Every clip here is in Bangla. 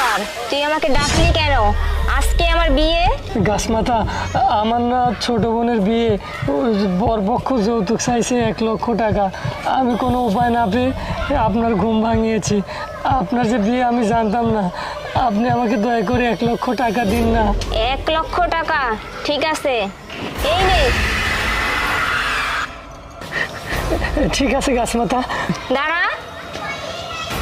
দরকার? তুই আমাকে ডাকলি কেন? আজকে আমার বিয়ে। গাছমাথা, আমার না ছোট বোনের বিয়ে, বরপক্ষ যৌতুক চাইছে 1 লক্ষ টাকা। আমি কোনো উপায় না পেয়ে আপনার ঘুম ভাঙিয়েছি। আপনার যে বিয়ে আমি জানতাম না। আপনি আমাকে দয়া করে 1 লক্ষ টাকা দিন না। 1 লক্ষ টাকা? ঠিক আছে, এই নে। ঠিক আছে গাছমাথা। দাঁড়া,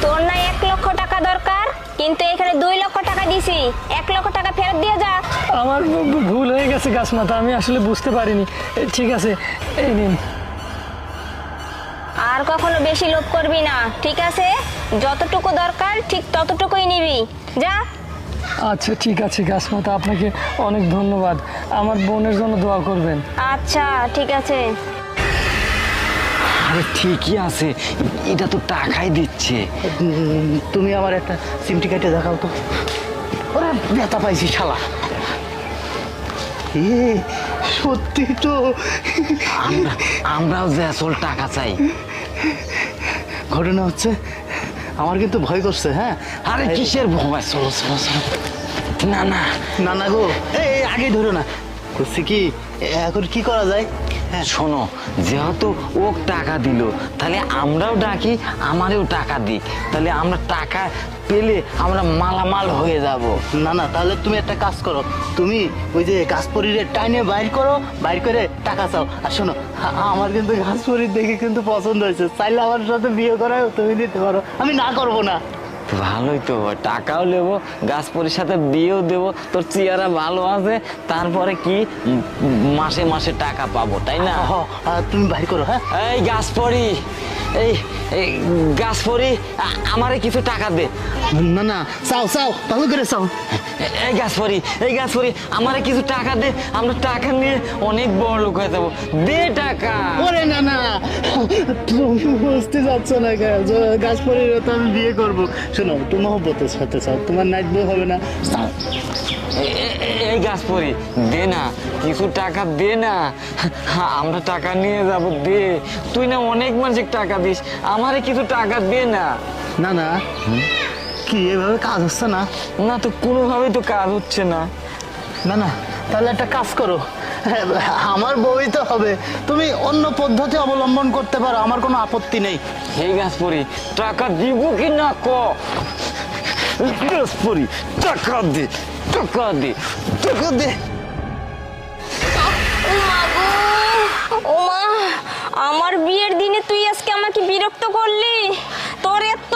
তোর না 1 লক্ষ টাকা দরকার, কিন্তু এখানে 2 লক্ষ টাকা দিছি। 1 লক্ষ টাকা ফেরত দিয়ে যা। আমার ভুল হয়ে গেছে গাছমাথা, আমি আসলে বুঝতে পারিনি। ঠিক আছে, এই নিন। আর কখনো বেশি লোভ করবি না, ঠিক আছে? যতটুকু দরকার ঠিক ততটুকুই নিবি, যা। আচ্ছা ঠিক আছে গাছমাথা, আপনাকে অনেক ধন্যবাদ। আমার বোনের জন্য দোয়া করবেন। আচ্ছা ঠিক আছে। আরে ঠিকই আছে, এটা তো টাকাই দিচ্ছে। তুমি আমার একটা সিমটি কেটে দেখাও তো। ওরে ব্যথা পাইছি শালা। এ সত্যি তো। আমরাও যে আসল টাকা চাই। ঘটনা হচ্ছে আমার কিন্তু ভয় করছে। হ্যাঁ, আরে কিসের ভয়? চলো চলো চলো। না না না না গো, এই আগে ধরো না। করছি কি, এখন কি করা যায়? হ্যাঁ শোনো, যেহেতু ও টাকা দিল, তাহলে আমরাও ডাকি, আমারও টাকা দিক। তাহলে আমরা টাকা পেলে আমরা মালামাল হয়ে যাব। না না, তাহলে তুমি একটা কাজ করো। তুমি ওই যে গাছপরির টাইনে বাইর করো, বাইর করে টাকা চাও। আর শোনো, আমার কিন্তু গাছপরির দেখে কিন্তু পছন্দ হয়েছে। চাইলে আমার সাথে বিয়ে করাও তুমি দিতে পারো, আমি না করবো না। ভালোই তো, টাকাও নেবো, গাছপরির সাথে বিয়েও দেবো। তোর চেহারা ভালো আছে, তারপরে কি মাসে মাসে টাকা পাবো, তাই না? তুমি বাইর করো। হ্যাঁ, এই গাছপরি, এই এই গাছপরি, আমারে কিছু টাকা দে। না না, চাও চাও, ভালো করে চাও। এই গাছপরি, এই গাছপরি, আমারে কিছু টাকা দে। আমরা টাকা নিয়ে অনেক বড় লোক হয়ে যাবো। দে টাকা। ওরে না না, তুমি বুঝতে যাচ্ছ না। গাছপরির তো আমি বিয়ে করবো। শোনো, তুমি মহব্বতের সাথে চাও, তোমার নাইট বউ হবে না। চাও। এই গাছপরি, দে না, কিছু টাকা দে না। আমরা টাকা নিয়ে যাব, দে। তুই না অনেক মানুষের টাকা দিস, আমারে কিছু টাকা দে না। না না, কি এভাবে কাজ হচ্ছে না? না তো, কোনোভাবেই তো কাজ হচ্ছে না। না না, তাহলে একটা কাজ করো। আমার বউই তো হবে, তুমি অন্য পদ্ধতি অবলম্বন করতে পারো, আমার কোনো আপত্তি নেই। এই গাছপরি, টাকা দিব কি না ক? গাছপরি, টাকা দে, টাকা দে, টাকা দে। ওমা, আমার বিয়ের দিনে তুই আজকে আমাকে বিরক্ত করলি। তোর এত